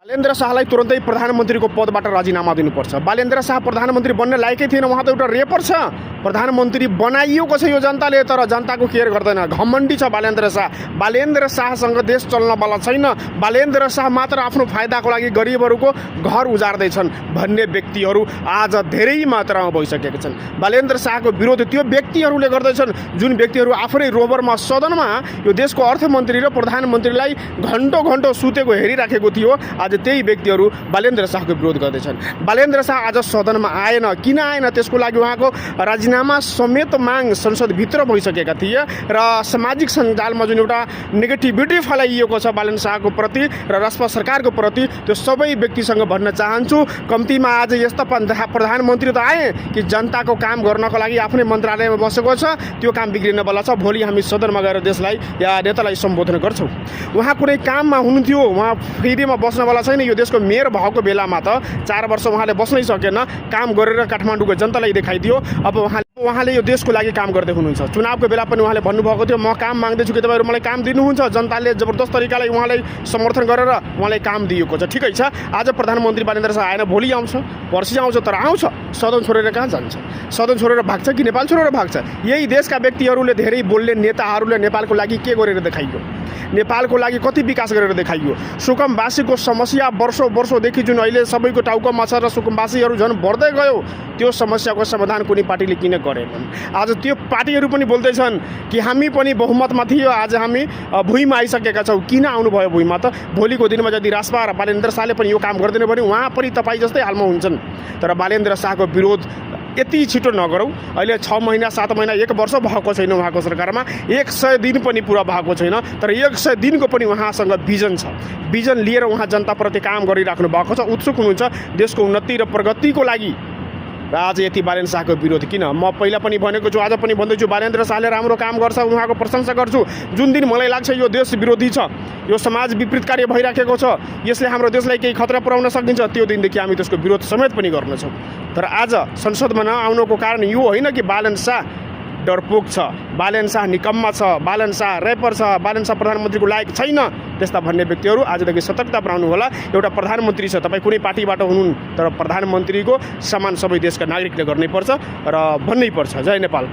बालेन्द्र शाहलाई तुरन्तै प्रधानमन्त्रीको पदबाट राजीनामा दिनुपर्छ। बालेन्द्र शाह प्रधानमन्त्री बन्न लायकै थिएन, उहाँ त एउटा रेपर छ। प्रधानमन्त्री बनाइएको छ यो जनताले, तर जनताको केयर गर्दैन। घमण्डी छ बालेन्द्र शाह। बालेन्द्र शाहसँग देश चल्नवाला छैन। बालेन्द्र शाह मात्र आफ्नो फाइदाको लागि गरिबहरूको घर उजार्दैछन् भन्ने व्यक्तिहरू आज धेरै मात्रामा भइसकेका छन्। बालेन्द्र शाहको विरोध त्यो व्यक्तिहरूले गर्दैछन् जुन व्यक्तिहरू आफ्नै रोबरमा सदनमा यो देशको अर्थमन्त्री र प्रधानमन्त्रीलाई घन्टौँ घन्टौँ सुतेको हेरिराखेको थियो। आज त्यही व्यक्तिहरू बालेन्द्र शाहको विरोध गर्दैछन्। बालेन्द्र शाह आज सदनमा आएन। किन आएन त्यसको लागि उहाँको राजीनामा समेत माग संसदभित्र भइसकेका थिए र सामाजिक सञ्जालमा जुन एउटा नेगेटिभिटी फैलाइएको छ बालेन्द्र शाहको प्रति र राष्ट्र सरकारको प्रति, त्यो सबै व्यक्तिसँग भन्न चाहन्छु, कम्तीमा आज यस्ता प्रधानमन्त्री त आए कि जनताको काम गर्नको लागि आफ्नै मन्त्रालयमा बसेको छ, त्यो काम बिग्रिनवाला छ। भोलि हामी सदनमा गएर देशलाई या नेतालाई सम्बोधन गर्छौँ। उहाँ कुनै काममा हुनुहुन्थ्यो, उहाँ फेरिमा बस्नवाला छैन। यो देशको मेयर भएको बेलामा त 4 वर्ष उहाँले बस्नै सकेन, काम गरेर काठमाडौँको जनतालाई देखाइदियो। अब उहाँले यो देशको लागि काम गर्दै हुनुहुन्छ। चुनावको बेला पनि उहाँले भन्नुभएको थियो, म काम माग्दैछु कि तपाईँहरू मलाई काम दिनुहुन्छ। जनताले जबरदस्त तरिकाले उहाँलाई समर्थन गरेर उहाँलाई काम दिएको छ। ठिकै छ, आज प्रधानमन्त्री बालेन्द्र शाह आएन, भोलि आउँछ, पर्सि आउँछ, तर आउँछ। सदन छोडेर कहाँ जान्छ? सदन छोडेर भाग्छ कि नेपाल छोडेर भाग्छ? यही देशका व्यक्तिहरूले, धेरै बोल्ने नेताहरूले नेपालको लागि के गरेर देखाइयो? नेपालको लागि कति विकास गरेर देखाइयो? सुकुम्बासीको समस्या वर्षौँदेखि जुन अहिले सबैको टाउकोमा छ र सुकुम्बासीहरू झन् बढ्दै गयो, त्यो समस्याको समाधान कुनै पार्टीले किन गरेनन्? आज त्यो पार्टीहरू पनि बोल्दैछन् कि हामी पनि बहुमतमा थियो, आज हामी भुइँमा आइसकेका छौँ। किन आउनुभयो भुइँमा त? भोलिको दिनमा यदि राजपा र बालेन्द्र शाहले पनि यो काम गर्दैन भने उहाँ पनि तपाईँ जस्तै हालमा हुन्छन्। तर बालेन्द्र शाहको विरोध यति छिटो नगरौँ। अहिले 6 महिना 7 महिना 1 वर्ष भएको छैन उहाँको सरकारमा, 100 दिन पनि पुरा भएको छैन। तर 100 दिनको पनि उहाँसँग भिजन छ। भिजन लिएर उहाँ जनताप्रति काम गरिराख्नु भएको छ, उत्सुक हुनुहुन्छ देशको उन्नति र प्रगतिको लागि। र आज यति बालेन्द्र शाहको विरोध किन? म पहिला पनि भनेको छु, आज पनि भन्दैछु, बालेन्द्र शाहले राम्रो काम गर्छ, उहाँको प्रशंसा गर्छु। जुन दिन मलाई लाग्छ यो देश विरोधी छ, यो समाज विपरीत कार्य भइराखेको छ, यसले हाम्रो देशलाई केही खतरा पुर्याउन सकिन्छ, त्यो दिनदेखि हामी त्यसको विरोध समेत पनि गर्नेछौँ। तर आज संसदमा नआउनुको कारण यो होइन कि बालेन्द्र शाह डरपोक छ, बालेन्द्र शाह निकम्मा छ, बालेन्द्र शाह रेपर छ, बालेन्द्र शाह प्रधानमन्त्रीको लायक छैन त्यस्ता भन्ने व्यक्तिहरू आजदेखि सतर्कता अपनाउनु होला। एउटा प्रधानमन्त्री छ, तपाईँ कुनै पार्टीबाट हुनुहुन्, तर प्रधानमन्त्रीको सम्मान सबै देशका नागरिकले गर्नै पर्छ र भन्नै पर्छ। जय नेपाल।